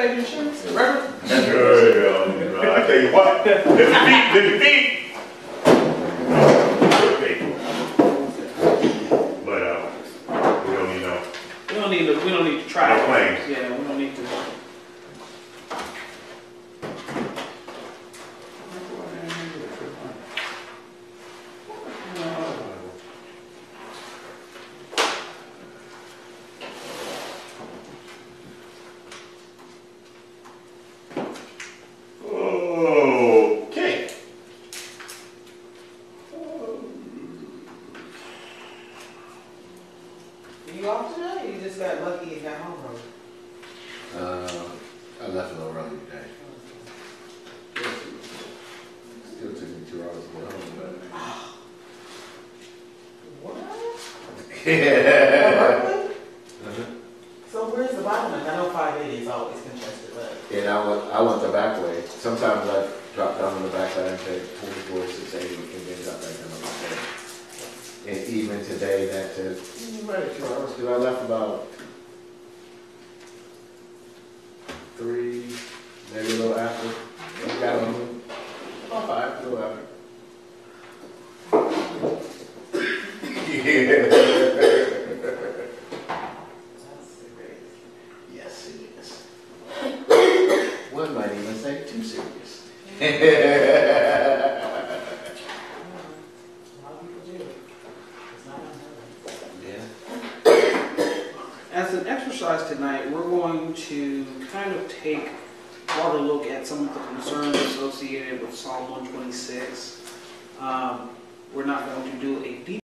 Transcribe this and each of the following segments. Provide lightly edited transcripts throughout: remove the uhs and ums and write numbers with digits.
take insurance? Reverend? I tell you what, lift your feet. But we don't need to try. No claims. Yeah, we don't need to. Okay. You off today? You just got lucky and got home early. I left a little early today. Still took me 2 hours to get home, but... What? Yeah. So where's the bottleneck? I know 580 is always congested, but... And I went the back way. Sometimes I drop down on the back side and take 44, 680, and then drop back down on the side. And even today, that took right 2 hours, because I left about 3, maybe a little after. I got home about 5, a little after. Yes, it is. One might even say too serious. As an exercise tonight, we're going to kind of take a broader look at some of the concerns associated with Psalm 126. We're not going to do a deep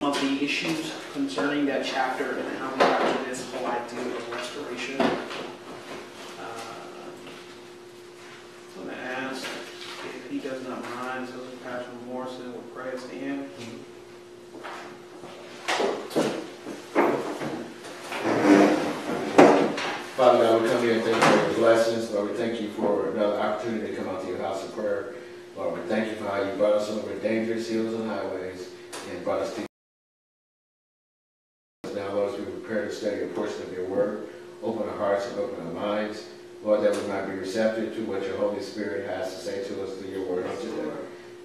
of the issues concerning that chapter and how we got to this whole idea of restoration. I'm going to ask if he does not mind, so Pastor Morrison will pray us in. Father God, we come here and thank you for your blessings. Lord, we thank you for another opportunity to come out to your house of prayer. Lord, we thank you for how you brought us over dangerous hills and highways and brought us to now, Lord, as we prepare to study a portion of your word, open our hearts and open our minds. Lord, that we might be receptive to what your Holy Spirit has to say to us through your word on today.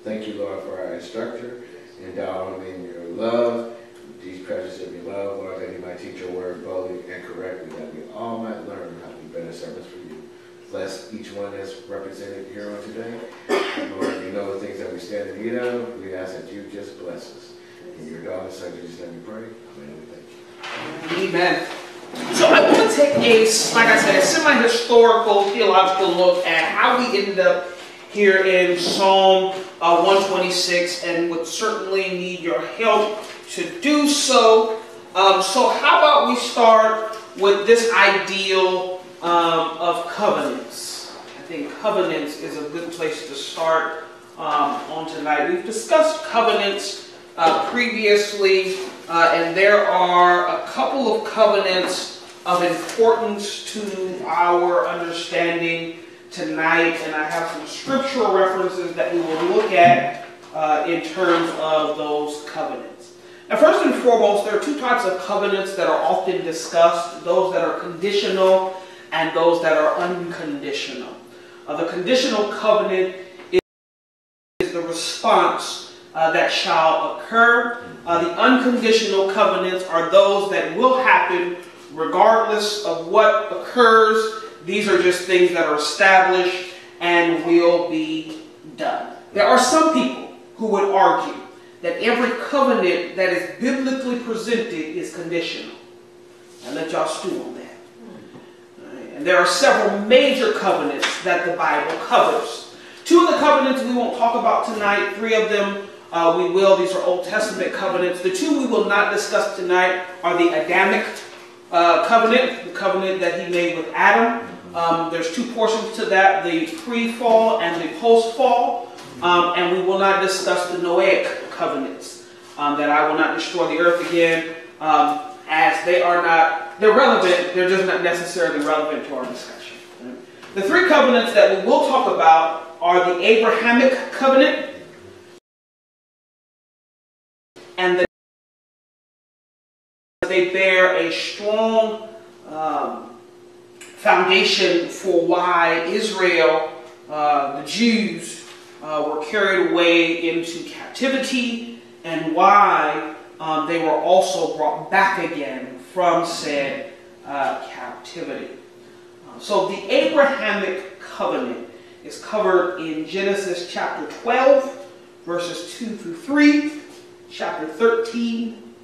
Thank you, Lord, for our instructor. Endow him in your love, these precious of your love, Lord, that he might teach your word boldly and correctly, that we all might learn how to be better servants for you. Bless each one that's represented here on today. Lord, you know the things that we stand in need of. We ask that you just bless us. In your daughter's son, Jesus' name we pray. Amen. We thank you. Amen. So I want to take like I said, a semi-historical, theological look at how we ended up here in Psalm 126, and would certainly need your help to do so. So how about we start with this ideal of covenants? I think covenants is a good place to start on tonight. We've discussed covenants previously, and there are a couple of covenants of importance to our understanding tonight, and I have some scriptural references that we will look at in terms of those covenants. Now, first and foremost, there are two types of covenants that are often discussed: those that are conditional and those that are unconditional. The conditional covenant is the response that shall occur. The unconditional covenants are those that will happen regardless of what occurs. These are just things that are established and will be done. There are some people who would argue that every covenant that is biblically presented is conditional. I'll let y'all stew on that. Right. And there are several major covenants that the Bible covers. Two of the covenants we won't talk about tonight. Three of them we will. These are Old Testament covenants. The two we will not discuss tonight are the Adamic covenant, the covenant that he made with Adam. There's two portions to that, the pre-fall and the post-fall. And we will not discuss the Noahic covenants, that I will not destroy the earth again, as they are not, they're relevant, they're just not necessarily relevant to our discussion. Right? The three covenants that we will talk about are the Abrahamic covenant, and the They bear a strong foundation for why Israel, the Jews, were carried away into captivity, and why they were also brought back again from said captivity. So the Abrahamic covenant is covered in Genesis chapter 12, verses 2 through 3, chapter 13,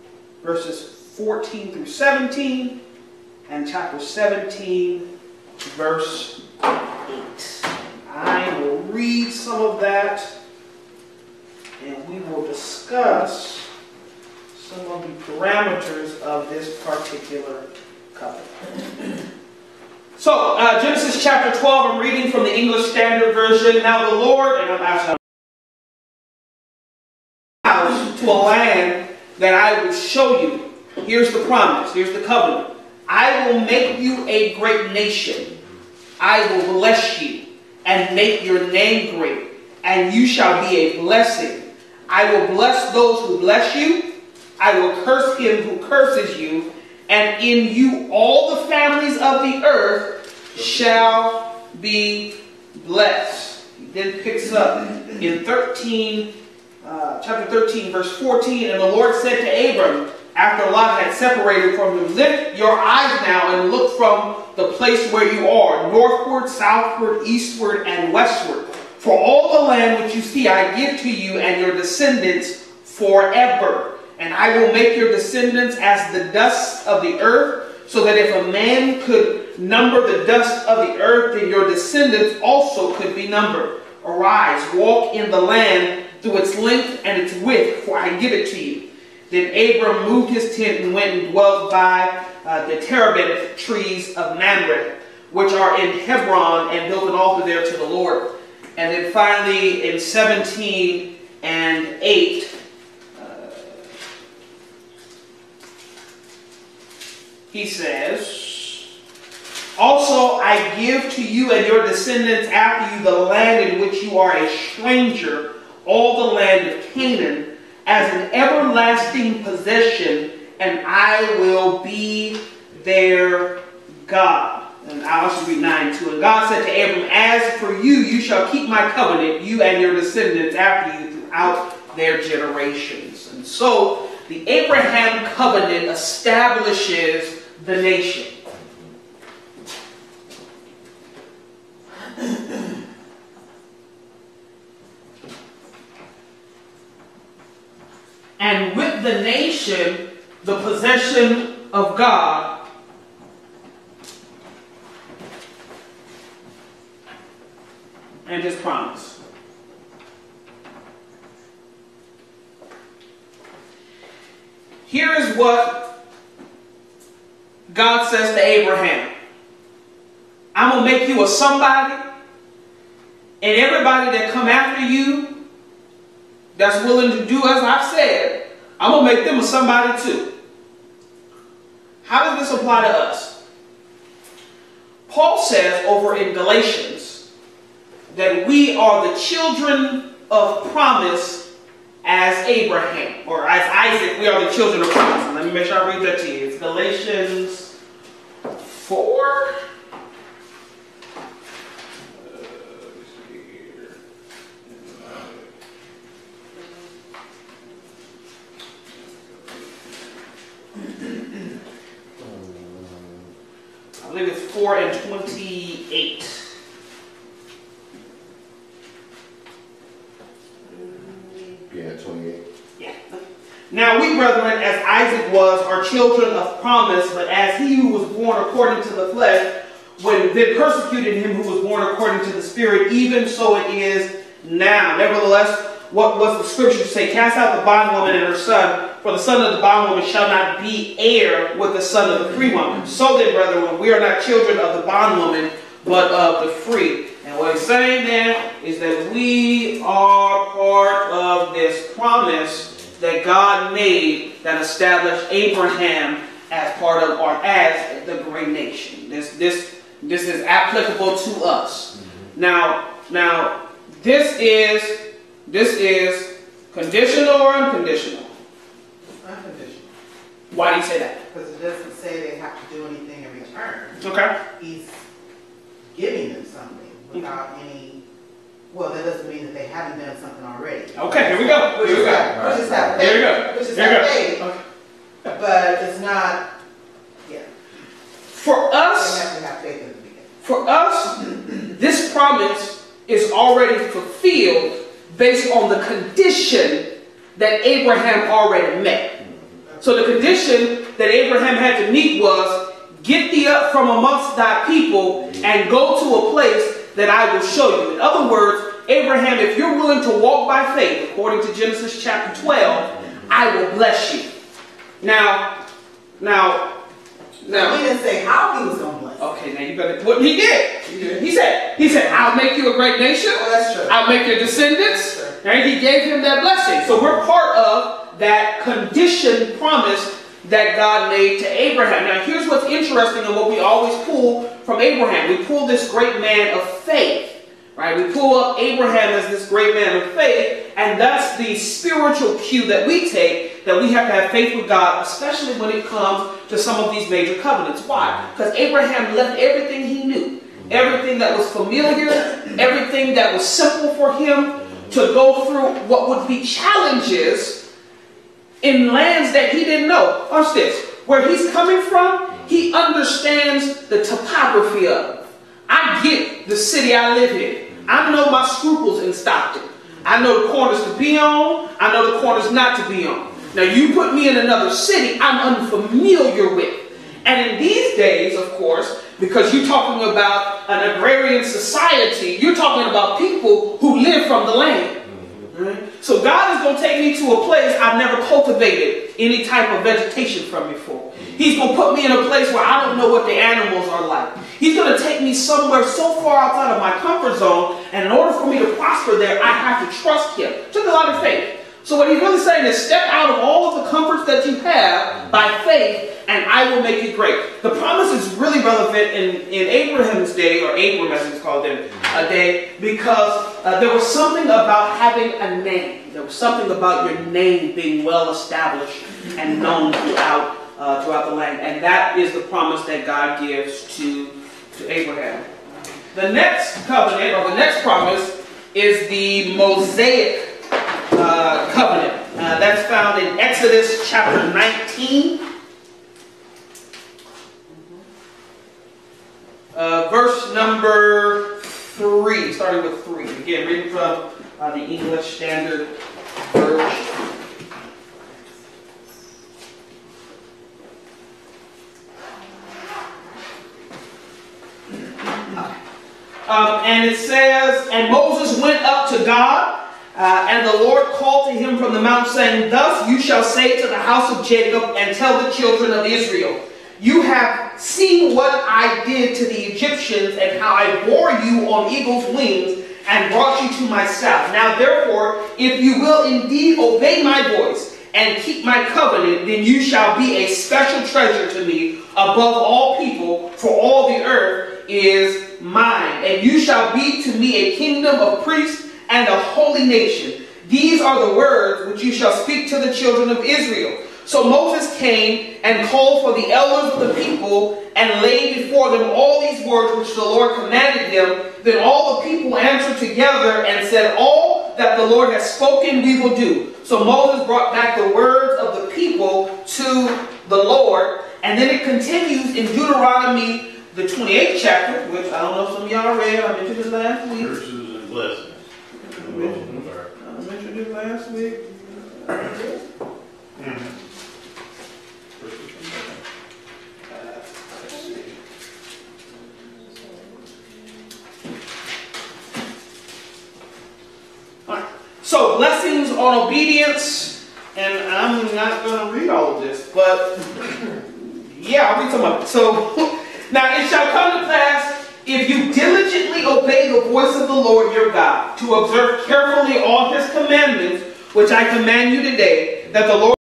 verses 14 through 17, and chapter 17, verse 8. I will read some of that, and we will discuss some of the parameters of this particular covenant. So, Genesis chapter 12, I'm reading from the English Standard Version. Now the Lord, and I'm asking to a land that I will show you. Here's the promise. Here's the covenant. I will make you a great nation. I will bless you and make your name great, and you shall be a blessing. I will bless those who bless you. I will curse him who curses you, and in you all the families of the earth shall be blessed. He then picks up in chapter 13, verse 14, and the Lord said to Abram, after Lot had separated from him, lift your eyes now and look from the place where you are, northward, southward, eastward, and westward. For all the land which you see I give to you and your descendants forever. And I will make your descendants as the dust of the earth, so that if a man could number the dust of the earth, then your descendants also could be numbered. Arise, walk in the land through its length and its width, for I give it to you. Then Abram moved his tent and went and dwelt by the terebinth trees of Mamre, which are in Hebron, and built an altar there to the Lord. And then finally in 17 and 8, he says, also I give to you and your descendants after you the land in which you are a stranger, all the land of Canaan, as an everlasting possession, and I will be their God. And I also read 9:2. And God said to Abram, as for you, you shall keep my covenant, you and your descendants after you throughout their generations. And so the Abraham covenant establishes the nation. And with the nation, the possession of God, and his promise. Here is what God says to Abraham. I'm going to make you a somebody, and everybody that come after you that's willing to do as I've said, I'm going to make them a somebody too. How does this apply to us? Paul says over in Galatians that we are the children of promise as Abraham, or as Isaac, we are the children of promise. And let me make sure I read that to you. It's Galatians 4. I believe it's 4 and 28. Yeah, 28. Yeah. Now we, brethren, as Isaac was, are children of promise, but as he who was born according to the flesh, when they persecuted him who was born according to the Spirit, even so it is now. Nevertheless, what was the scripture say? Cast out the bondwoman and her son, for the son of the bondwoman shall not be heir with the son of the free woman. So then, brethren, we are not children of the bondwoman, but of the free. And what he's saying there is that we are part of this promise that God made that established Abraham as part of, or as the great nation. This is applicable to us. Now, this is conditional or unconditional? Unconditional. Why do you say that? Because it doesn't say they have to do anything in return. Okay. He's giving them something without any, well, that doesn't mean that they haven't done something already. Okay, here we go. Which is that Here we go. Which is Here we that go. faith. Okay. But it's not, yeah. For They us, have to have faith in the beginning. for us, this promise is already fulfilled based on the condition that Abraham already met. So the condition that Abraham had to meet was, get thee up from amongst thy people and go to a place that I will show you. In other words, Abraham, if you're willing to walk by faith, according to Genesis chapter 12, I will bless you. Now, We didn't say how he was going to bless. okay, now you better, what he did. He said, I'll make you a great nation. Oh, that's true. I'll make your descendants. That's And he gave him that blessing. So we're part of that conditioned promise that God made to Abraham. Now here's what's interesting and what we always pull from Abraham. We pull this great man of faith. Right? We pull up Abraham as this great man of faith, and that's the spiritual cue that we take, that we have to have faith with God, especially when it comes to some of these major covenants. Why? Because Abraham left everything he knew, everything that was familiar, everything that was simple for him, to go through what would be challenges in lands that he didn't know. Watch this. Where he's coming from, he understands the topography of it. I get the city I live in. I know my scruples in Stockton. I know the corners to be on. I know the corners not to be on. Now you put me in another city I'm unfamiliar with. And in these days, of course, because you're talking about an agrarian society, you're talking about people who live from the land. Right? So God is going to take me to a place I've never cultivated any type of vegetation from before. He's going to put me in a place where I don't know what the animals are like. He's going to take me somewhere so far outside of my comfort zone, and in order for me to prosper there, I have to trust him. It took a lot of faith. So what he's really saying is step out of all of the comforts that you have by faith, and I will make you great. The promise is really relevant in Abraham's day, or Abram as it's called then, a day, because there was something about having a name. There was something about your name being well established and known throughout the land. And that is the promise that God gives to Abraham. The next covenant, or the next promise, is the Mosaic covenant. That's found in Exodus chapter 19. Verse number 3, starting with 3. Again, reading from the English Standard Version. And it says, and Moses went up to God, and the Lord called to him from the mount, saying, thus you shall say to the house of Jacob, and tell the children of Israel, you have seen what I did to the Egyptians, and how I bore you on eagle's wings, and brought you to myself. Now therefore, if you will indeed obey my voice, and keep my covenant, then you shall be a special treasure to me above all people, for all the earth is mine. And you shall be to me a kingdom of priests and a holy nation. These are the words which you shall speak to the children of Israel. So Moses came and called for the elders of the people and laid before them all these words which the Lord commanded them. Then all the people answered together and said, all that the Lord has spoken we will do. So Moses brought back the words of the people to the Lord. And then it continues in Deuteronomy, the 28th chapter, which I don't know if some of y'all read. I mentioned it last week. Curses and blessings. I mentioned it last week. Let's see. All right. So, blessings on obedience, and I'm not going to read all of this, but yeah, I'll read some of it. So, now it shall come to pass, if you diligently obey the voice of the Lord your God, to observe carefully all his commandments, which I command you today, that the Lord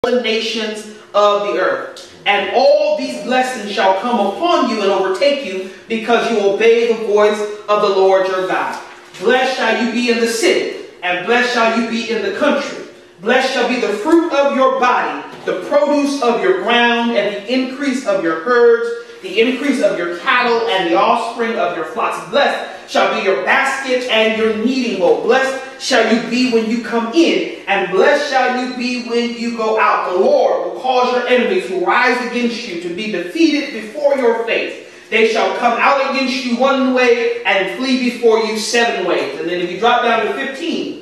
the nations of the earth. And all these blessings shall come upon you and overtake you, because you obey the voice of the Lord your God. Blessed shall you be in the city, and blessed shall you be in the country. Blessed shall be the fruit of your body, the produce of your ground, and the increase of your herds, the increase of your cattle, and the offspring of your flocks. Blessed shall be your basket and your kneading bowl. Blessed shall you be when you come in, and blessed shall you be when you go out. The Lord will cause your enemies who rise against you to be defeated before your face. They shall come out against you one way and flee before you 7 ways. And then if you drop down to 15,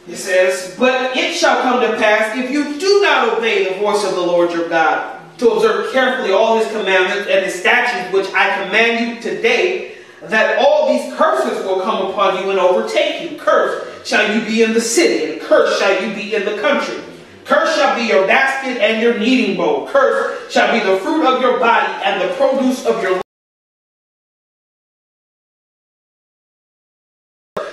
it says, but it shall come to pass, if you do not obey the voice of the Lord your God, to observe carefully all his commandments and his statutes, which I command you today, that all these curses will come upon you and overtake you. Cursed shall you be in the city, and cursed shall you be in the country. Cursed shall be your basket and your kneading bowl. Cursed shall be the fruit of your body and the produce of your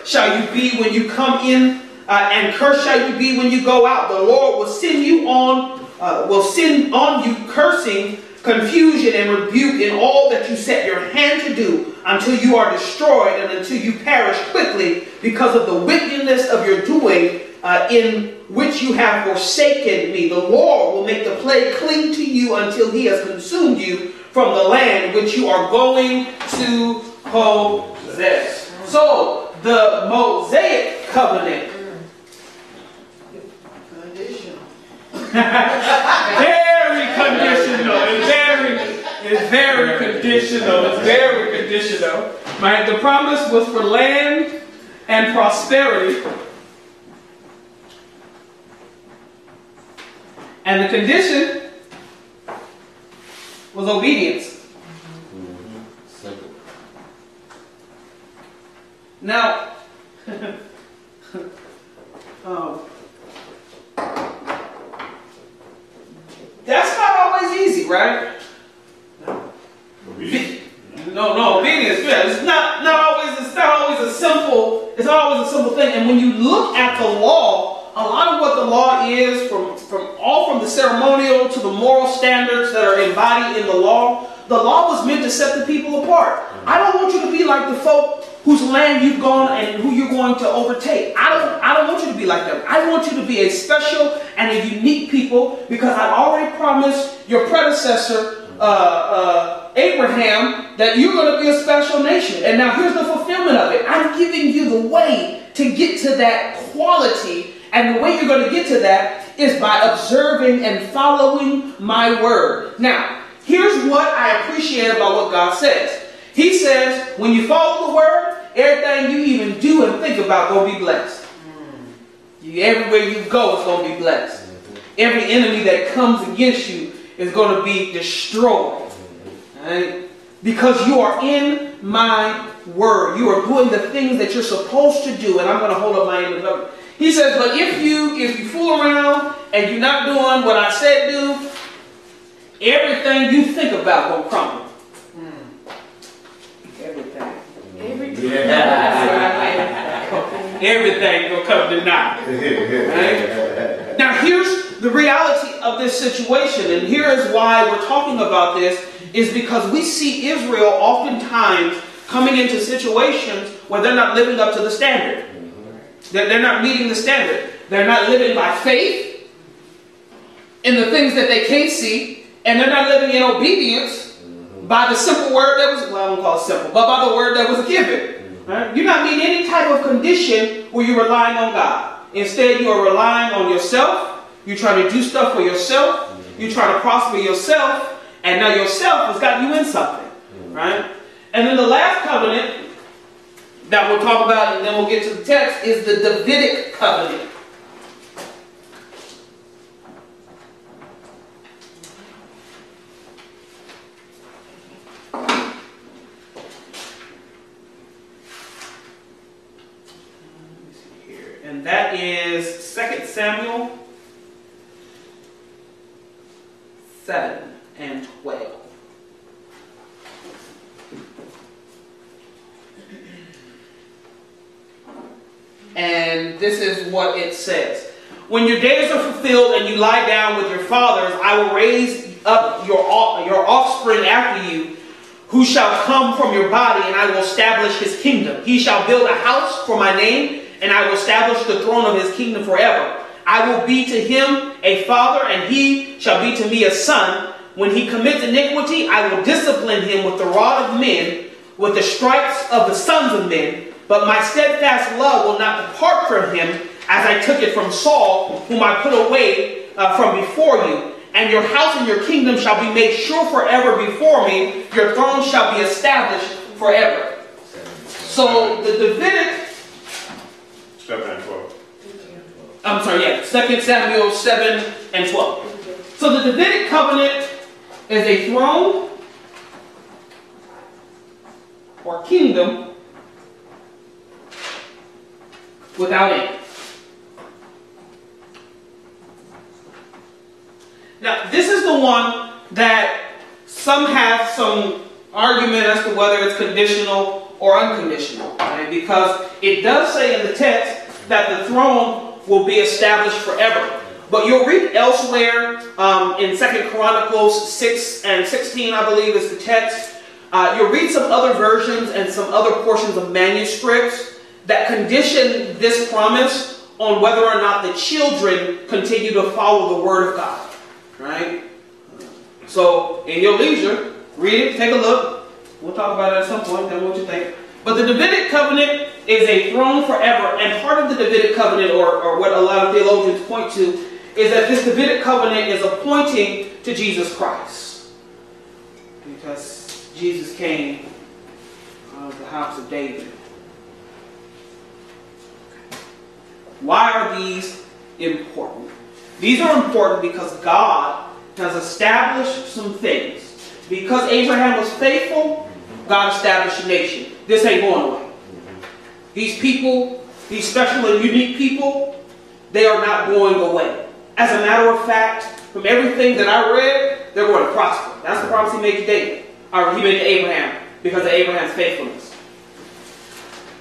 shall you be when you come in, and cursed shall you be when you go out. The Lord will send on you cursing, confusion, and rebuke in all that you set your hand to do, until you are destroyed and until you perish quickly because of the wickedness of your doing, in which you have forsaken me. The Lord will make the plague cling to you until he has consumed you from the land which you are going to possess. So, the Mosaic covenant. Conditional. Very conditional. It's very conditional. It's very conditional. Right? The promise was for land and prosperity. And the condition was obedience. Simple. Now, that's not always easy, right? No, obedience. Yeah, it's not always a simple thing. And when you look at the law, a lot of what the law is, from the ceremonial to the moral standards that are embodied in the law was meant to set the people apart. I don't want you to be like the folk whose land you've gone and who you're going to overtake. I don't want you to be like them. I want you to be a special and a unique people, because I've already promised your predecessor, Abraham, that you're going to be a special nation. And now here's the fulfillment of it. I'm giving you the way to get to that quality. And the way you're going to get to that is by observing and following my word. Now, here's what I appreciate about what God says. He says, when you follow the word, everything you even do and think about going to be blessed. Everywhere you go is going to be blessed. Every enemy that comes against you is going to be destroyed. Right? Because you are in my word. You are doing the things that you're supposed to do. And I'm going to hold up my end of it. He says, but if you fool around and you're not doing what I said do, everything you think about will crumble. Everything. Everything will come to naught. Right? Now here's the reality of this situation, and here is why we're talking about this, is because we see Israel oftentimes coming into situations where they're not living up to the standard. They're not meeting the standard. They're not living by faith in the things that they can't see, and they're not living in obedience by the simple word that was, well, I won't call it simple, but by the word that was given. Right? You're not meeting any type of condition where you're relying on God. Instead, you are relying on yourself. You're trying to do stuff for yourself. You're trying to prosper yourself, and now yourself has got you in something. Right? And then the last covenant that we'll talk about, and then we'll get to the text, is the Davidic covenant. And that is 2 Samuel 7 and 12. And this is what it says. When your days are fulfilled and you lie down with your fathers, I will raise up your offspring after you, who shall come from your body, and I will establish his kingdom. He shall build a house for my name, and I will establish the throne of his kingdom forever. I will be to him a father, and he shall be to me a son. When he commits iniquity, I will discipline him with the rod of men, with the stripes of the sons of men. But my steadfast love will not depart from him, as I took it from Saul, whom I put away from before you. And your house and your kingdom shall be made sure forever before me. Your throne shall be established forever. So the Davidic... 7 and 12. I'm sorry, yeah. 2 Samuel 7 and 12. So the Davidic covenant is a throne or kingdom without end. Now, this is the one that some have some argument as to whether it's conditional or unconditional, right? Because it does say in the text that the throne will be established forever. But you'll read elsewhere in 2 Chronicles 6 and 16, I believe is the text. You'll read some other versions and some other portions of manuscripts that condition this promise on whether or not the children continue to follow the word of God. Right? So, in your leisure, read it, take a look. We'll talk about it at some point, tell me what you think. But the Davidic covenant is a throne forever, and part of the Davidic covenant, or what a lot of theologians point to, is that this Davidic covenant is a pointing to Jesus Christ. Because Jesus came out of the house of David. Why are these important? These are important because God has established some things. Because Abraham was faithful, God established a nation. This ain't going away. These people, these special and unique people, they are not going away. As a matter of fact, from everything that I read, they're going to prosper. That's the promise he made to David, or he made to Abraham, because of Abraham's faithfulness.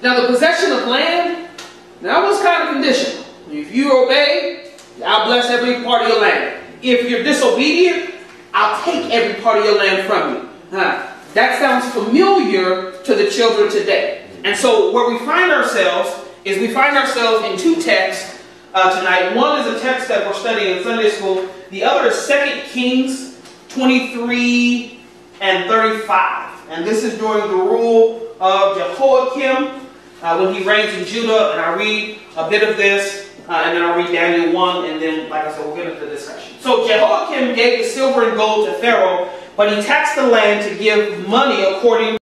Now the possession of land, that was kind of conditional. If you obey, I'll bless every part of your land. If you're disobedient, I'll take every part of your land from you. That sounds familiar to the children today. And so where we find ourselves is we find ourselves in two texts tonight. One is a text that we're studying in Sunday school. The other is 2 Kings 23 and 35. And this is during the rule of Jehoiakim when he reigns in Judah. And I read a bit of this. And then I'll read Daniel 1, and then, like I said, we'll get into the discussion. So Jehoiakim gave the silver and gold to Pharaoh, but he taxed the land to give money according.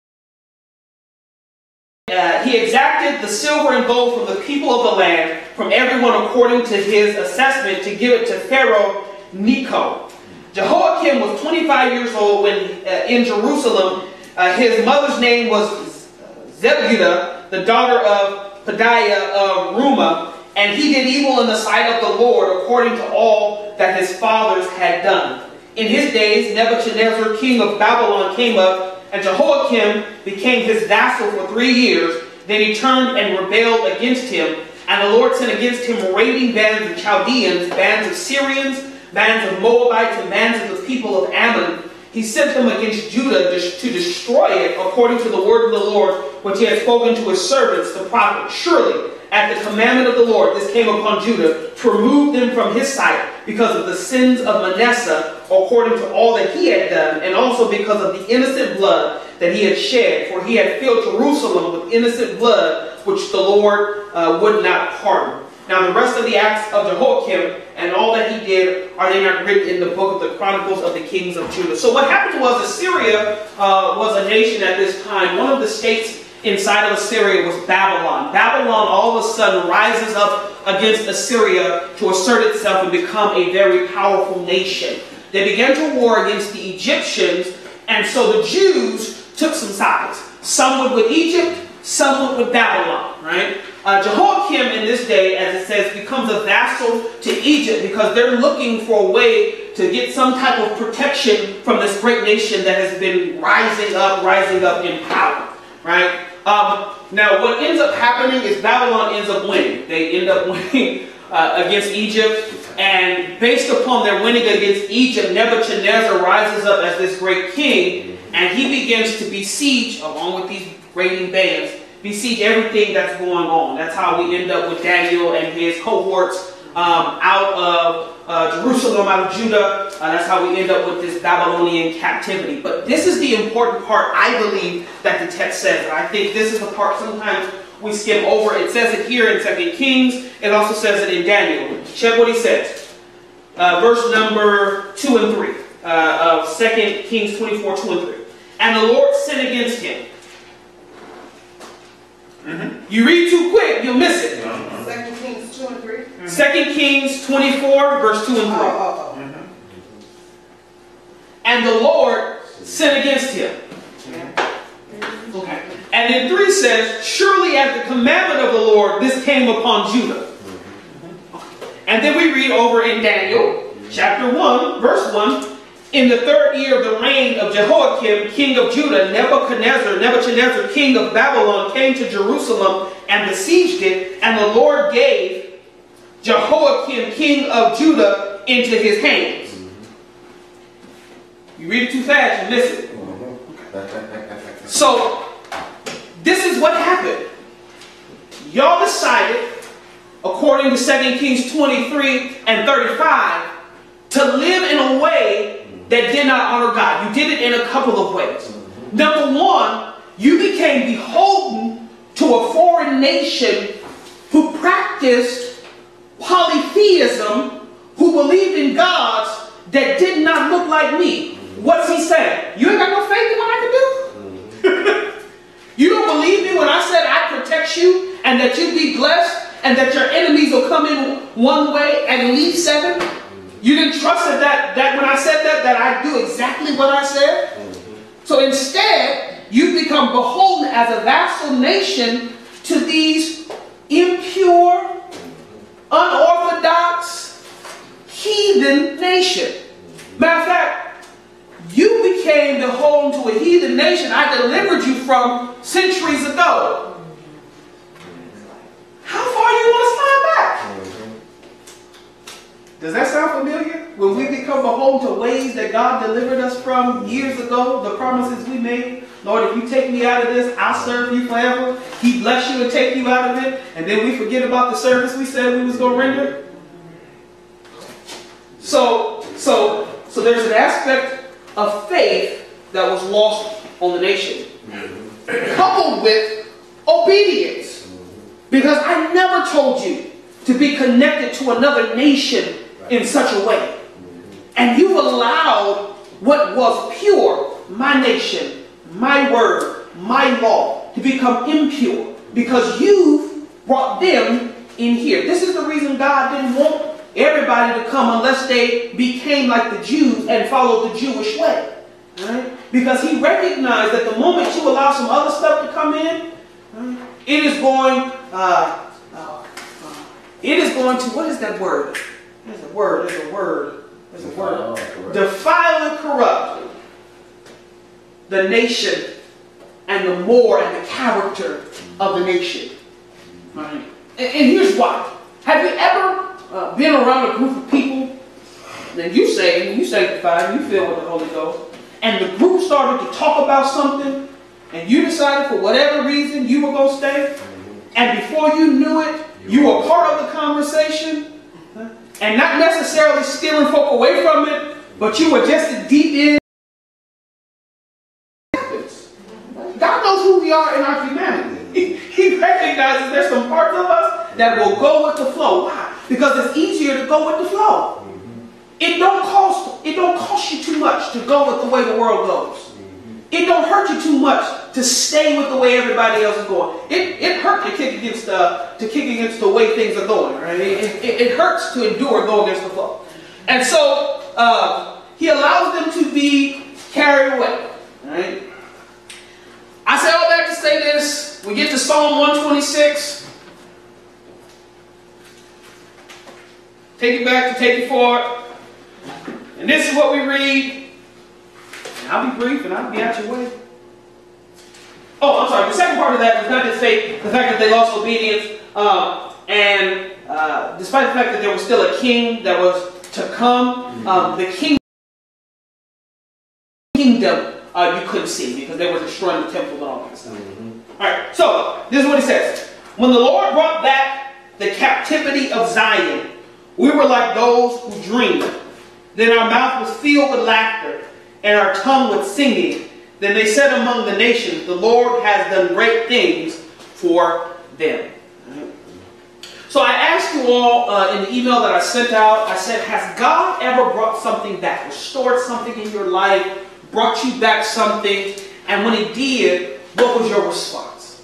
He exacted the silver and gold from the people of the land, from everyone according to his assessment, to give it to Pharaoh Necho. Jehoiakim was 25 years old when in Jerusalem. His mother's name was Zebudah, the daughter of Pedaiah of Rumah. And he did evil in the sight of the Lord, according to all that his fathers had done. In his days, Nebuchadnezzar, king of Babylon, came up, and Jehoiakim became his vassal for 3 years. Then he turned and rebelled against him. And the Lord sent against him raiding bands of Chaldeans, bands of Syrians, bands of Moabites, and bands of the people of Ammon. He sent them against Judah to destroy it, according to the word of the Lord, which he had spoken to his servants, the prophet. Surely, at the commandment of the Lord, this came upon Judah to remove them from his sight because of the sins of Manasseh, according to all that he had done, and also because of the innocent blood that he had shed, for he had filled Jerusalem with innocent blood, which the Lord would not pardon. Now the rest of the acts of Jehoiakim and all that he did, are they not written in the book of the Chronicles of the Kings of Judah? So what happened was Assyria was a nation at this time. One of the states inside of Assyria was Babylon. Babylon all of a sudden rises up against Assyria to assert itself and become a very powerful nation. They began to war against the Egyptians, and so the Jews took some sides. Some went with Egypt, some went with Babylon, right? Jehoiakim in this day, as it says, becomes a vassal to Egypt because they're looking for a way to get some type of protection from this great nation that has been rising up in power, right? Now, what ends up happening is Babylon ends up winning. They end up winning against Egypt, and based upon their winning against Egypt, Nebuchadnezzar rises up as this great king, and he begins to besiege, along with these raiding bands, besiege everything that's going on. That's how we end up with Daniel and his cohorts out of Jerusalem, out of Judah. That's how we end up with this Babylonian captivity. But this is the important part, I believe, that the text says. And I think this is the part sometimes we skim over. It says it here in 2 Kings. It also says it in Daniel. Check what he says. Verse number 2 and 3 of 2 Kings 24, 2 and 3. And the Lord sinned against him. You read too quick, you'll miss it. 2 Kings 2 and 3. 2 Kings 24, verse 2 and 3. And the Lord sinned against him. Okay. And then 3 says, surely at the commandment of the Lord, this came upon Judah. And then we read over in Daniel, chapter 1, verse 1. In the 3rd year of the reign of Jehoiakim, king of Judah, Nebuchadnezzar, king of Babylon, came to Jerusalem and besieged it. And the Lord gave Jehoiakim, king of Judah, into his hands. You read it too fast, you miss it. So, this is what happened. Y'all decided, according to 2 Kings 23 and 35, to live in a way that did not honor God. You did it in a couple of ways. Number one, you became beholden to a foreign nation who practiced polytheism, who believed in gods that did not look like me. What's he saying? You ain't got no faith in what I can do? You don't believe me when I said I protect you and that you'd be blessed and that your enemies will come in one way and leave 7? You didn't trust that when I said that I do exactly what I said? So instead, you become beholden as a vassal nation to these impure, unorthodox, heathen nation. Matter of fact, you became beholden to a heathen nation I delivered you from centuries ago. How far you want to slide back? Does that sound familiar? When we become beholden to ways that God delivered us from years ago, the promises we made. Lord, if you take me out of this, I'll serve you forever. He bless you and take you out of it. And then we forget about the service we said we was going to render. So there's an aspect of faith that was lost on the nation. Coupled with obedience. Because I never told you to be connected to another nation in such a way. And you've allowed what was pure, my nation, my word, my law, to become impure because you've brought them in here. This is the reason God didn't want everybody to come unless they became like the Jews and followed the Jewish way. Right? Because he recognized that the moment you allow some other stuff to come in, it is going to, what is that word? There's a word. Defile and corrupt the nation and the more and the character of the nation. Right? And here's why. Have you ever been around a group of people that you sanctified, you filled with the Holy Ghost, and the group started to talk about something, and you decided for whatever reason you were going to stay, and before you knew it, you were part of the conversation, and not necessarily steering folk away from it, but you were just as deep in. God knows who we are in our humanity. He recognizes there's some parts of us that will go with the flow. Why? Because it's easier to go with the flow. It don't cost you too much to go with the way the world goes. It don't hurt you too much to stay with the way everybody else is going. It hurts to kick against the way things are going. Right? It hurts to endure go against the flow. And so he allows them to be carried away. Right? I say all that to say this. We get to Psalm 126. Take it back to take it forward. And this is what we read. And I'll be brief and I'll be out your way. Oh, I'm sorry. The second part of that was not just the fact that they lost obedience. Despite the fact that there was still a king that was to come, the kingdom you couldn't see because they were destroying the temple and all that stuff. Alright, so this is what he says. When the Lord brought back the captivity of Zion, We were like those who dream. Then our mouth was filled with laughter, and our tongue with singing. Then they said among the nations, the Lord has done great things for them. So I asked you all in the email that I sent out, I said, has God ever brought something back, restored something in your life, brought you back something, and when He did, what was your response?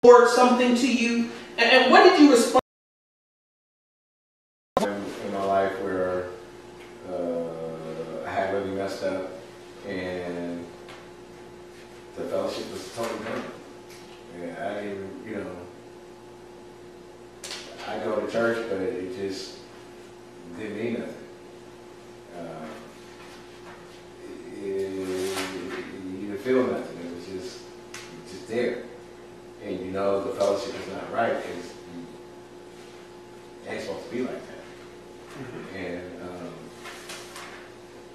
Restored something to you, and what did you respond? In my life where I had really messed up and the fellowship was totally gone. And I didn't, I go to church, but it just didn't mean nothing. You didn't feel nothing. It was just there. And the fellowship is not right because it ain't supposed to be like that. And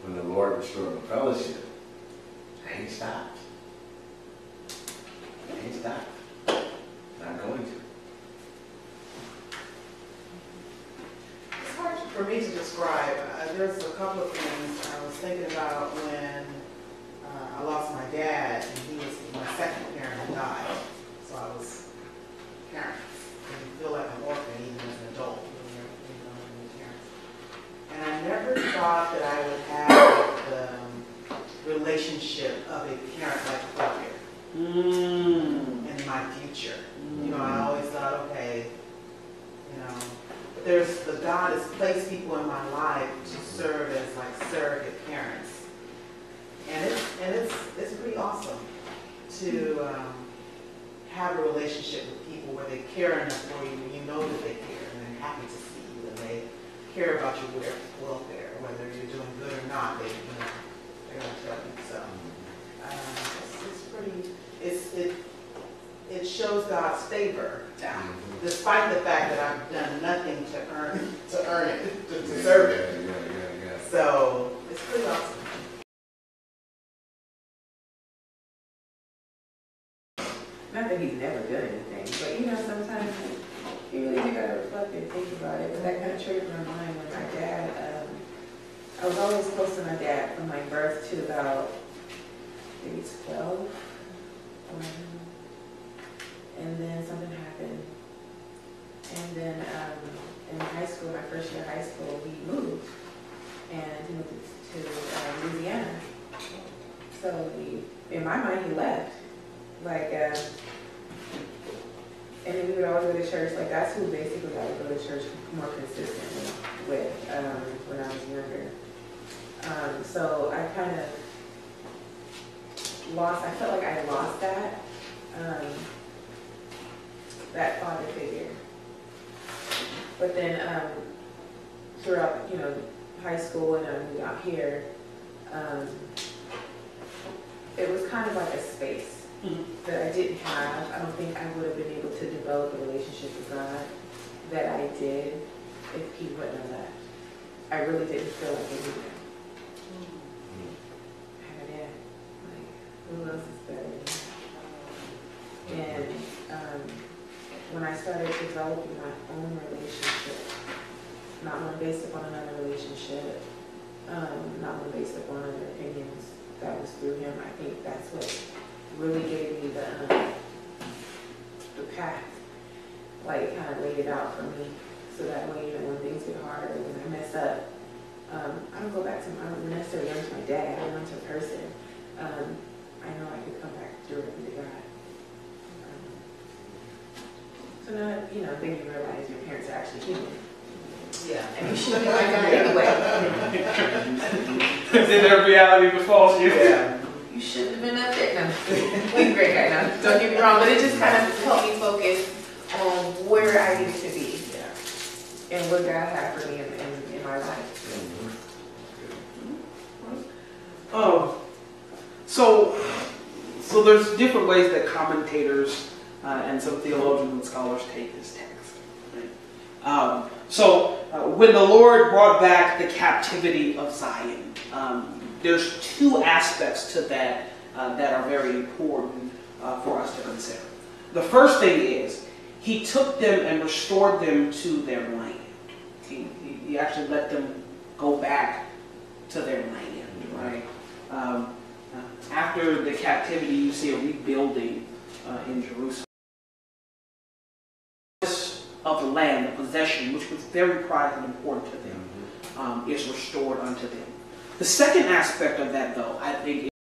when the Lord restored the fellowship, I ain't stopped. I ain't stopped. Not going to. It's hard for me to describe. There's a couple of things I was thinking about when I lost my dad, and he was my second parent who died. So I was parent. And you feel like an orphan even as an adult when you're parents. And I never thought that I would have the relationship of a parent like a father in my future. I always thought, okay, but God has placed people in my life to serve as like surrogate parents. And it's pretty awesome to have a relationship with people where they care enough for you, and you know that they care, and they're happy to see you, and they care about your welfare, whether you're doing good or not. They're going to tell you. So it's pretty. It shows God's favor, despite the fact that I've done nothing to earn it, to deserve it. Yeah. So it's pretty awesome. Not that He's never done anything, but sometimes you really do gotta reflect and think about it. But that kind of triggered my mind when my dad, I was always close to my dad from my birth to about maybe 12, 11. And then something happened. And then in high school, my first year of high school, he moved. And he moved to Louisiana. So in my mind, he left. And then we would always go to church. That's who basically I would go to church more consistently with when I was younger. So I kind of I felt like I lost that father figure. But then throughout, high school and I moved out here, it was kind of like a space that I didn't have. I don't think I would have been able to develop a relationship with God that I did if He wouldn't have left. I really didn't feel like I needed Him. I had a dad. Who else is better than Him? And when I started developing my own relationship, not one based upon another relationship, not one based upon other opinions, that was through Him. I think that's what really gave me the path, kind of laid it out for me, so that way, when things get hard or when I mess up, I don't go back to, I don't necessarily run to my dad, I run to a person. I know I could come back directly to God. So now, then you realize your parents are actually human. Yeah. And you should be like that anyway. Then their reality befalls you. Yeah. You shouldn't have been up there. No, he's a great guy now. Don't get me wrong, but it just kind of helped me focus on where I needed to be and what God had for me in my life. So there's different ways that commentators and some theologians and scholars take this text. Right? When the Lord brought back the captivity of Zion, there's two aspects to that that are very important for us to consider. The first thing is He took them and restored them to their land. He actually let them go back to their land, right? After the captivity, you see a rebuilding in Jerusalem. Of the land, the possession, which was very prized and important to them, is restored unto them. The second aspect of that, though, I think, is,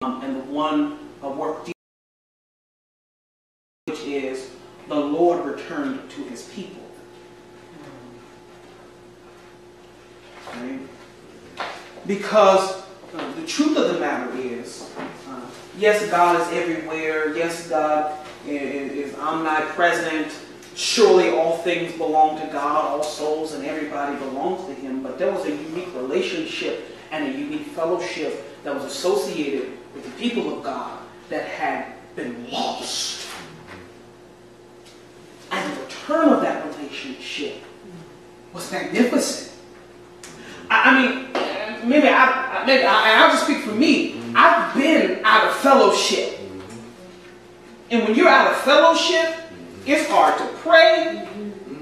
and the one work, which is the Lord returned to his people. Right? Because the truth of the matter is, yes, God is everywhere. Yes, God is omnipresent. Surely all things belong to God. All souls and everybody belongs to him. But there was a unique relationship and a unique fellowship that was associated with the people of God that had been lost. And the return of that relationship was magnificent. I mean, maybe I'll just speak for me. I've been out of fellowship. And when you're out of fellowship, it's hard to pray.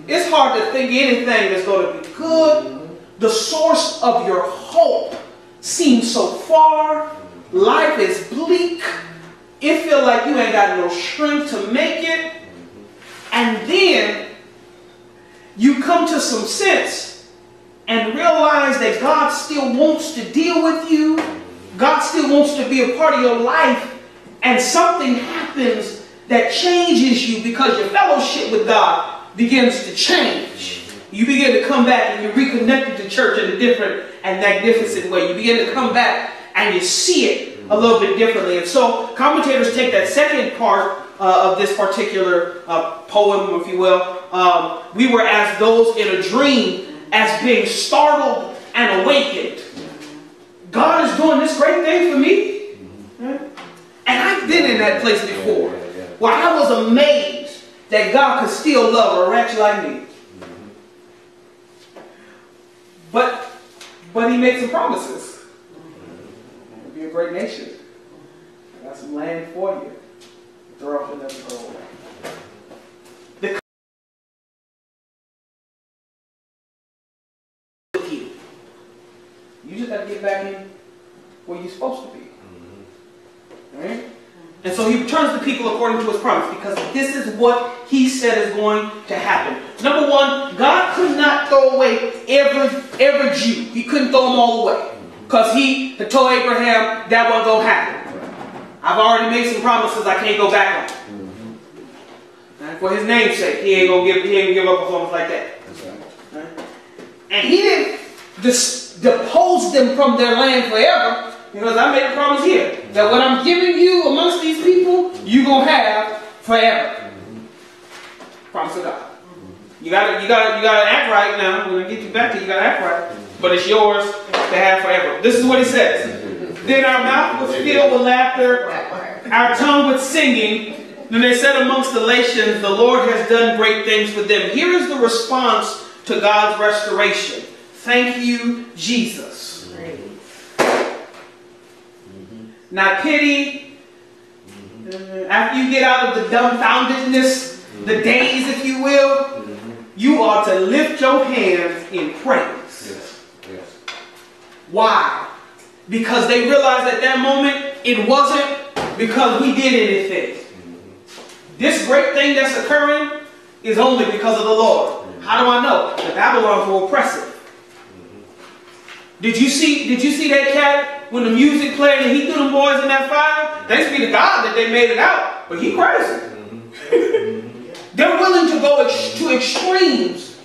It's hard to think anything that's going to be good. The source of your hope seems so far. Life is bleak. It feels like you ain't got no strength to make it. And then you come to some sense and realize that God still wants to deal with you. God still wants to be a part of your life. And something happens that changes you because your fellowship with God begins to change. You begin to come back and you're reconnected to church in a different and magnificent way. You begin to come back and you see it a little bit differently. And so commentators take that second part of this particular poem, if you will. We were as those in a dream, as being startled and awakened. God is doing this great thing for me. And I've been in that place before, where I was amazed that God could still love a wretch like me. But he made some promises. It'll be a great nation. I got some land for you. Throw up and never go away. You just got to get back in where you're supposed to be. Right? And so he returns the people according to his promise, because this is what he said is going to happen. Number one, God could not throw away every Jew. He couldn't throw them all away, because he had told Abraham that wasn't going to happen. I've already made some promises I can't go back on. And for his name's sake, he ain't going to give up a promise like that. Right? And he didn't depose them from their land forever, because I made a promise here that what I'm giving you amongst these people, you're going to have forever. Promise of God. You gotta act right now. We're going to get you back to you got to act right. But it's yours to have forever. This is what he says. Then our mouth was filled with laughter, our tongue with singing. Then they said amongst the nations, the Lord has done great things for them. Here is the response to God's restoration. Thank you, Jesus. Not pity. After you get out of the dumbfoundedness, the daze, if you will, you are to lift your hands in praise. Yes. Yes. Why? Because they realized at that moment it wasn't because we did anything. This great thing that's occurring is only because of the Lord. How do I know? The Babylons were oppressive. Did you see that cat when the music played and he threw them boys in that fire? Thanks be to God that they made it out, but he crazy. They're willing to go to extremes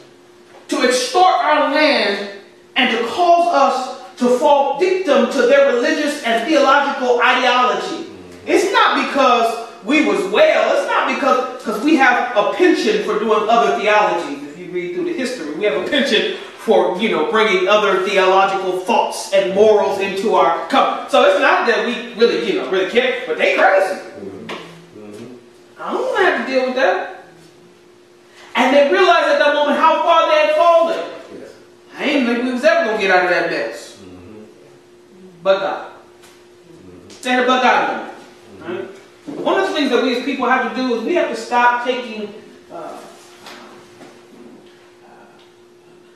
to extort our land and to cause us to fall victim to their religious and theological ideology. It's not because we was well. It's not because we have a penchant for doing other theologies. If you read through the history, we have a penchant for, bringing other theological thoughts and morals into our company. So it's not that we really care, but they crazy. I don't want to have to deal with that. And they realized at that moment how far they had fallen. Yes. I ain't think we was ever going to get out of that mess. But God. Say the but God moment. Right? One of the things that we as people have to do is we have to stop taking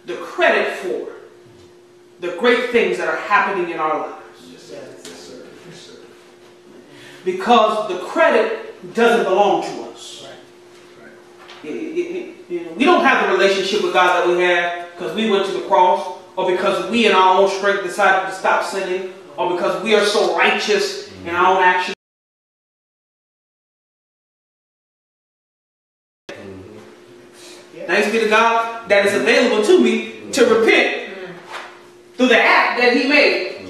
the credit for the great things that are happening in our lives. Because the credit doesn't belong to us. We don't have the relationship with God that we have because we went to the cross, or because we in our own strength decided to stop sinning, or because we are so righteous in our own actions. Thanks be to God that is available to me to repent through the act that He made.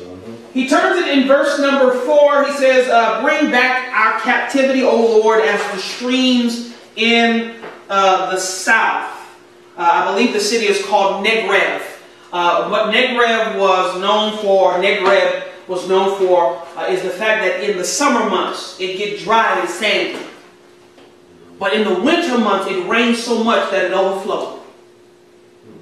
He turns it in verse number 4. He says, bring back our captivity, O Lord, as the streams in the south. I believe the city is called Negev. What Negev was known for is the fact that in the summer months it gets dry and sandy. But in the winter months it rains so much that it overflows.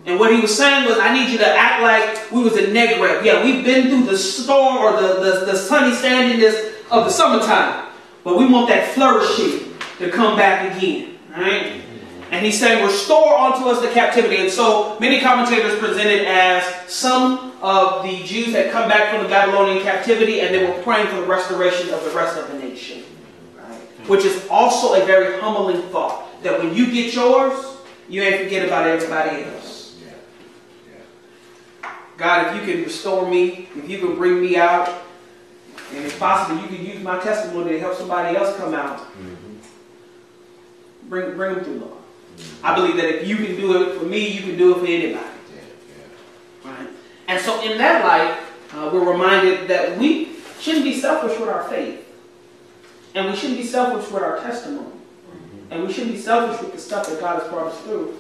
And what he was saying was, I need you to act like we was in Negev. Yeah, we've been through the storm or the sunny sandiness of the summertime. But we want that flourishing to come back again. Right? And he's saying, restore unto us the captivity. And so many commentators present it as some of the Jews had come back from the Babylonian captivity and they were praying for the restoration of the rest of the nation. Right? Which is also a very humbling thought. That when you get yours, you ain't forget about everybody else. God, if you can restore me, if you can bring me out, and if possible, you can use my testimony to help somebody else come out. Bring them through, Lord. I believe that if you can do it for me, you can do it for anybody. Right? And so in that light, we're reminded that we shouldn't be selfish with our faith. And we shouldn't be selfish with our testimony. And we shouldn't be selfish with the stuff that God has brought us through.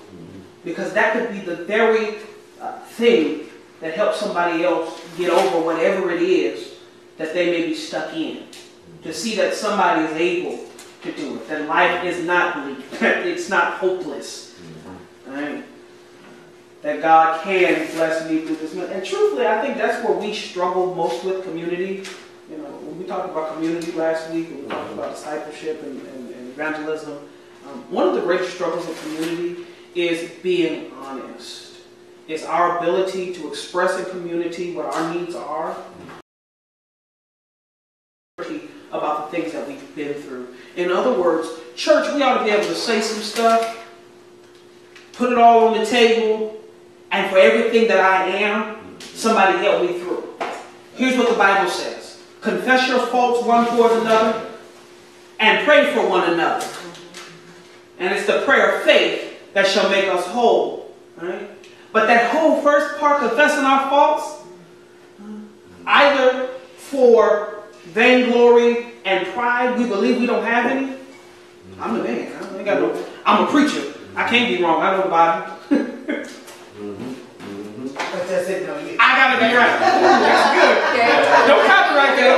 Because that could be the very thing that helps somebody else get over whatever it is that they may be stuck in. To see that somebody is able to do it. That life is not bleak. That it's not hopeless. Right? That God can bless me through this. And truthfully, I think that's where we struggle most with community. You know, when we talked about community last week, and we talked about discipleship and evangelism, one of the greatest struggles of community is being honest. It's our ability to express in community what our needs are, about the things that we've been through. In other words, church, we ought to be able to say some stuff, put it all on the table, and for everything that I am, somebody help me through. Here's what the Bible says. Confess your faults one towards another, and pray for one another. And it's the prayer of faith that shall make us whole. Right? But that whole first part, confessing our faults, either for vainglory and pride, we believe we don't have any. I'm the man. I ain't got no, I'm a preacher. I can't be wrong. I know the Bible. But that's it, no, you. I gotta be right. That's good. Okay. Don't copyright that.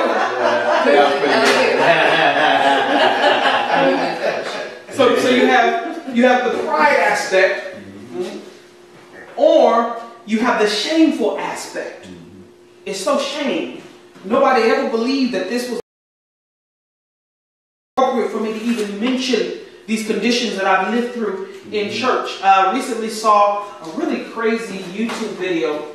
So you have the pride aspect. Or you have the shameful aspect. It's so shame. Nobody ever believed that this was appropriate for me to even mention these conditions that I've lived through in church. I recently saw a really crazy YouTube video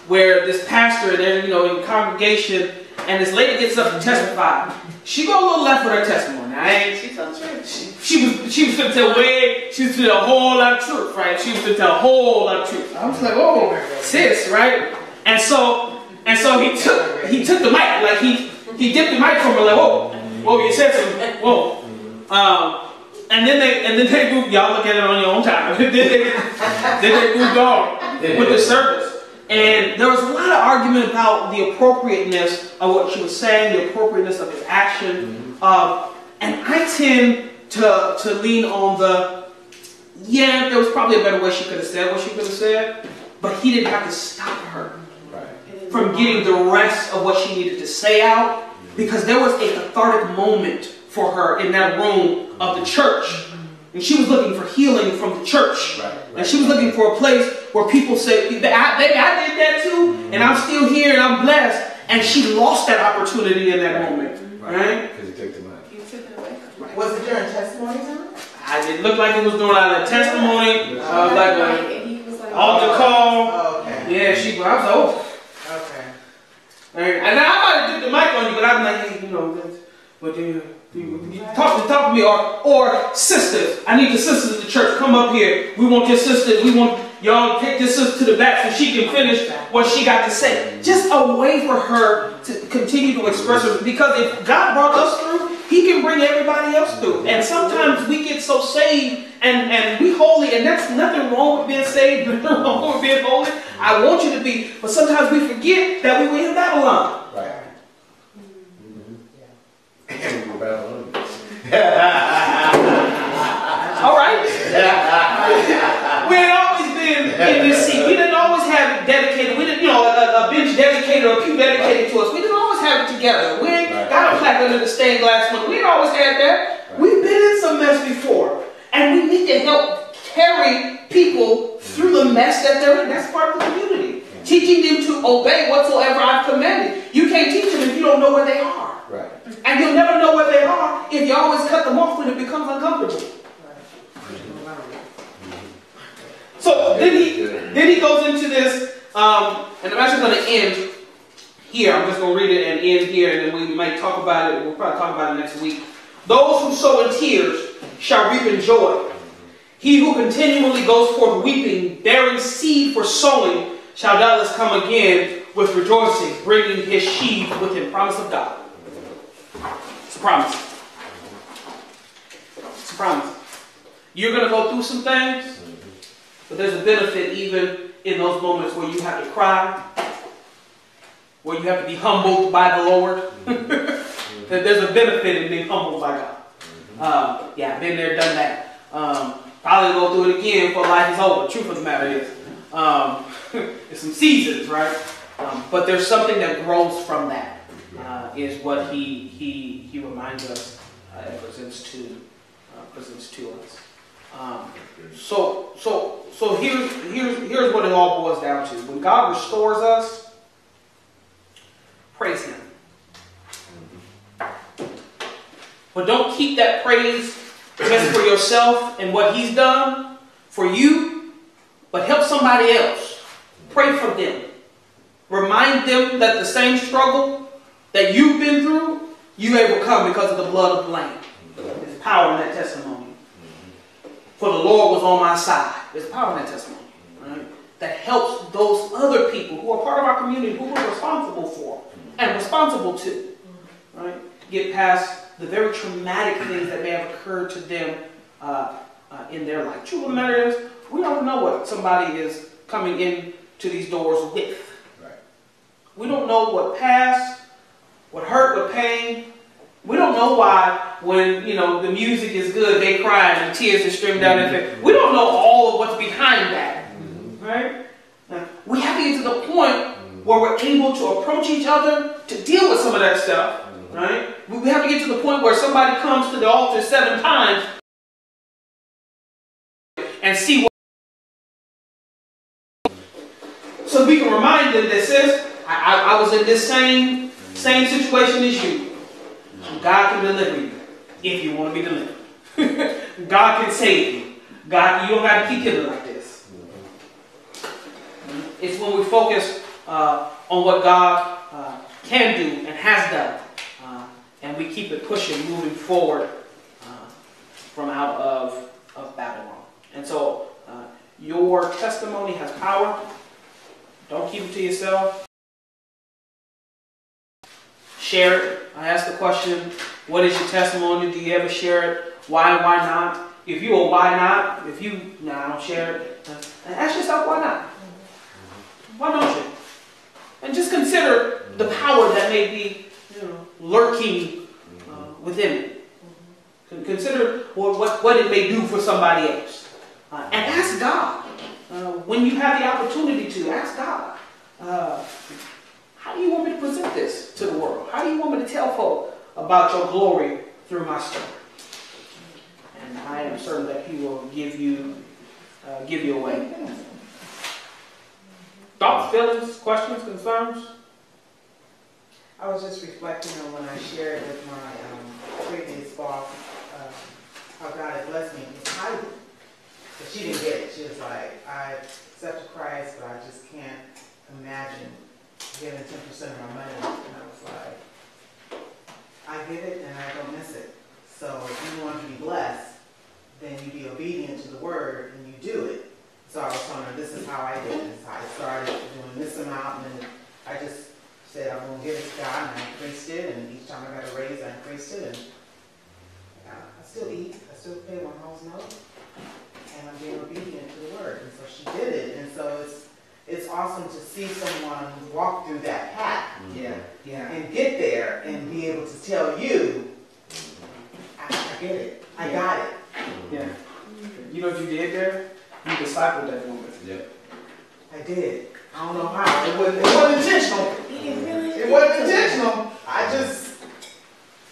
where this pastor, they're in congregation, and this lady gets up to testify. She go a little left with her testimony. She was going to tell she was going to tell a whole lot of truth, right? She was going to tell a whole lot of truth. I was like, oh, sis, right? And so he took the mic, like he dipped the mic from her, like, whoa, you said something, whoa. And then they moved. Y'all look at it on your own time. then they moved on with the service. And there was a lot of argument about the appropriateness of what she was saying, the appropriateness of his action. And I tend to lean on there was probably a better way she could have said what she could have said, but he didn't have to stop her from getting the rest of what she needed to say out, because there was a cathartic moment for her in that room of the church. And she was looking for healing from the church. And she was looking for a place where people say, I did that too, and I'm still here and I'm blessed. And she lost that opportunity in that moment. Right? Because he took the money. You took it away from me. Was it during testimony time? It looked like it was doing out of testimony, like a And he was like, altar call. Oh, okay. Yeah, I was oh. Okay. And I might have took the mic on you, but I'm like, hey, but you talk to me, or sisters. I need the sisters of the church. Come up here. We want your sister. We want y'all to take this sister to the back so she can finish what she got to say. Just a way for her to continue to express her. Because if God brought us through, He can bring everybody else through. And sometimes we get so saved and we holy, and that's nothing wrong with being saved, nothing wrong with being holy. I want you to be, but sometimes we forget that we were in Babylon. Right. And we were Babylonians. All right. We had always been in this seat. We didn't always have it dedicated. We didn't, a bench dedicated or a pew dedicated to us. We didn't always have it together. We ain't got a plaque under the stained glass window. We didn't always have that. Right. We've been in some mess before. And we need to help carry people through the mess that they're in. That's part of the community. Teaching them to obey whatsoever I've commanded. You can't teach them if you don't know where they are. Right. And you'll never know where they are if you always cut them off when it becomes uncomfortable. So then he goes into this, and I'm actually going to end here. I'm just going to read it and end here, and then we might talk about it. We'll probably talk about it next week. Those who sow in tears shall reap in joy. He who continually goes forth weeping, bearing seed for sowing, shall doubtless come again with rejoicing, bringing his sheaves with him. Promise of God. It's a promise. It's a promise. You're going to go through some things. But there's a benefit even in those moments where you have to cry, where you have to be humbled by the Lord. There's a benefit in being humbled by God. Yeah, been there, done that. Probably go through it again before life is over. Truth of the matter is. There's some seasons, right? But there's something that grows from that, is what he reminds us and presents to us. So here's what it all boils down to. When God restores us, praise Him. But don't keep that praise just for yourself and what He's done for you, but help somebody else. Pray for them. Remind them that the same struggle that you've been through, you overcome because of the blood of the Lamb. There's power in that testimony. For the Lord was on my side. There's power in that testimony, right? That helps those other people who are part of our community, who we're responsible for and responsible to, right? Get past the very traumatic things that may have occurred to them in their life. Truth of the matter is, we don't know what somebody is coming in to these doors with. Right. We don't know what past, what hurt, what pain. We don't know why when, the music is good, they cry and the tears are streaming down their face. We don't know all of what's behind that, right? Now, we have to get to the point where we're able to approach each other to deal with some of that stuff, right? We have to get to the point where somebody comes to the altar 7 times and see what. So we can remind them that, sis, I was in this same situation as you. God can deliver you if you want to be delivered. God can save you. God, you don't got to keep living like this. It's when we focus on what God can do and has done, and we keep it pushing, moving forward from out of Babylon. And so your testimony has power. Don't keep it to yourself. Share it. I asked the question, what is your testimony? Do you ever share it? Why not? If you are why not, I don't share it. And ask yourself, why not? Why don't you? And just consider the power that may be lurking within it. Consider what it may do for somebody else. And ask God, when you have the opportunity to, ask God, how do you want me to present this to the world? How do you want me to tell folk about your glory through my story? And I am certain that He will give you a way. Thoughts, feelings, questions, concerns? I was just reflecting on when I shared with my previous boss how God had blessed me with tithing. But she didn't get it. She was like, I accepted Christ, but I just can't imagine giving 10% of my money. And I was like, I get it and I don't miss it. So if you want to be blessed, then you be obedient to the word and you do it. So I was telling her, this is how I did this. I started doing this amount, and then I just said, I'm going to give it to God, and I increased it, and each time I got a raise, I increased it, and I still eat, I still pay my house note, and I'm being obedient to the word. And so she did it, and so it's awesome to see someone walk through that path. Yeah. And get there and be able to tell you, I get it, I got it. Yeah. You know what you did there? You discipled that woman. Yep. I did. I don't know how. It wasn't intentional. It wasn't intentional. I just.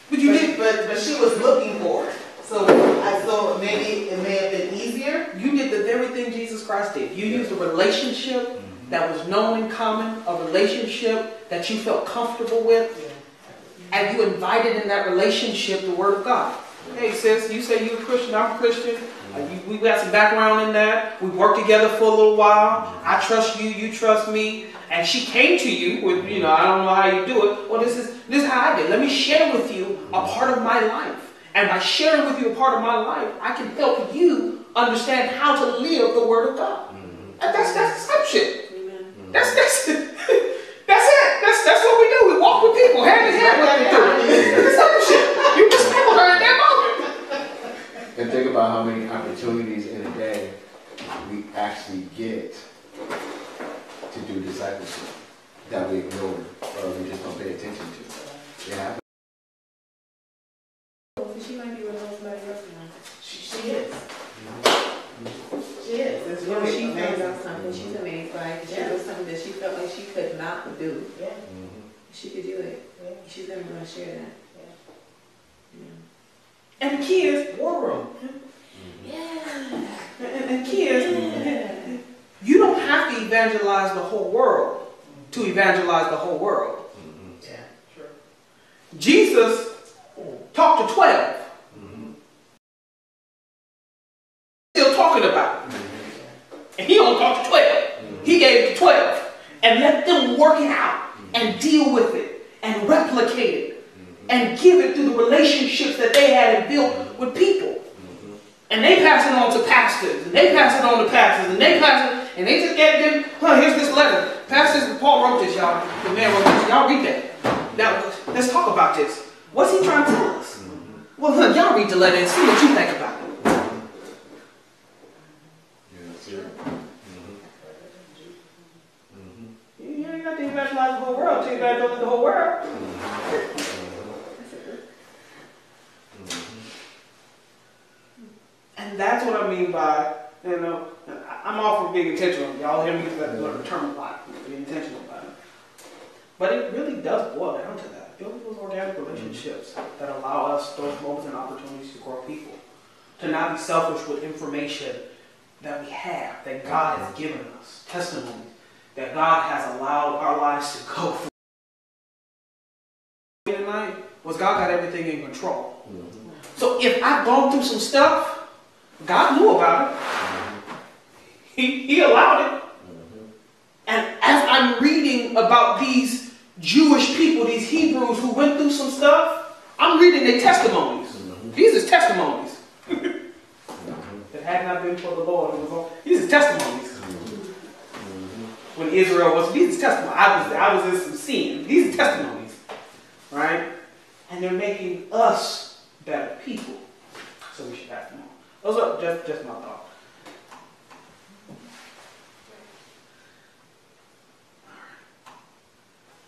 But you did. But she was looking for it. So maybe it may have been easier. You did the very thing Jesus Christ did. You used a relationship that was known in common, a relationship that you felt comfortable with, and you invited in that relationship the Word of God. Hey sis, you say you're a Christian, I'm a Christian. We got some background in that. We worked together for a little while. I trust you, you trust me. And she came to you with, I don't know how you do it. Well, this is how I did. Let me share with you a part of my life. And by sharing with you a part of my life, I can help you understand how to live the Word of God. And that's discipleship. That's it. That's what we do. We walk with people hand in hand with them. That's discipleship. You disciple her in that moment. And think about how many opportunities in a day we actually get to do discipleship that we ignore or we just don't pay attention to. Yeah. So she might be with somebody else now. She is. She is. It's When really she found amazing. out something, she's amazed by it. She was something that she felt like she could not do. Yeah. She could do it. Yeah. She's never going to share that. And the kids, War room. and kids, you don't have to evangelize the whole world to evangelize the whole world. Yeah. True. Jesus talked to 12. Still talking about it. And he only talked to 12. He gave it to 12 and let them work it out and deal with it and replicate it and give it through the relationships that they had built with people. And they pass it on to pastors, and they pass it on to pastors, and they pass it, and they just get them, here's this letter. Pastors, Paul wrote this, y'all. The man wrote this. Y'all read that. Now, let's talk about this. What's he trying to tell us? Well, y'all read the letter and see what you think about it. You ain't got to evangelize the whole world till you evangelize the whole world. And that's what I mean by, I'm all for being intentional. Y'all hear me use that term a lot, being intentional about it. But it really does boil down to that. Building those organic relationships that allow us those moments and opportunities to grow people. To not be selfish with information that we have, that God has given us. Testimony that God has allowed our lives to go through. Tonight was God got everything in control. So if I've gone through some stuff, God knew about it. He allowed it. And as I'm reading about these Jewish people, these Hebrews who went through some stuff, I'm reading their testimonies. These are testimonies. That had not been for the Lord. These are testimonies. When Israel was, these are testimonies. I was in some sin. These are testimonies. Right? And they're making us better people. So we should pass them on. Those are just my thought.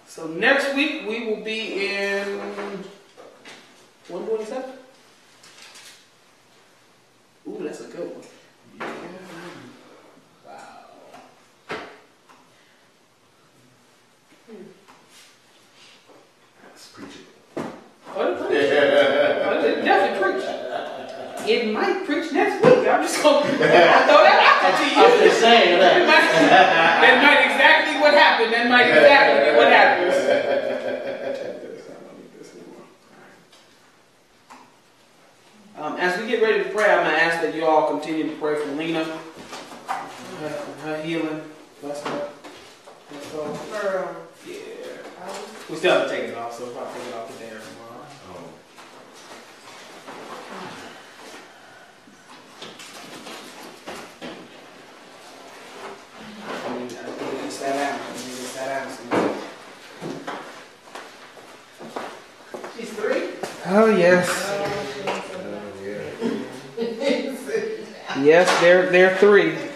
So next week we will be in 127. Ooh, that's a good one. Wow. That's preachable. Oh, it definitely preach. It might preach next week. I'm just going to throw that out there to you. I'm just saying that. That might exactly what happened. That might exactly be what happens. As we get ready to pray, I'm going to ask that you all continue to pray for Lena, her healing. Bless her. Let's go. Yeah. We still have to take it off, so we'll probably take it off today or tomorrow. I need to sit down. I need to sit down. She's 3? Oh, yes. Yeah. Yes, they're 3.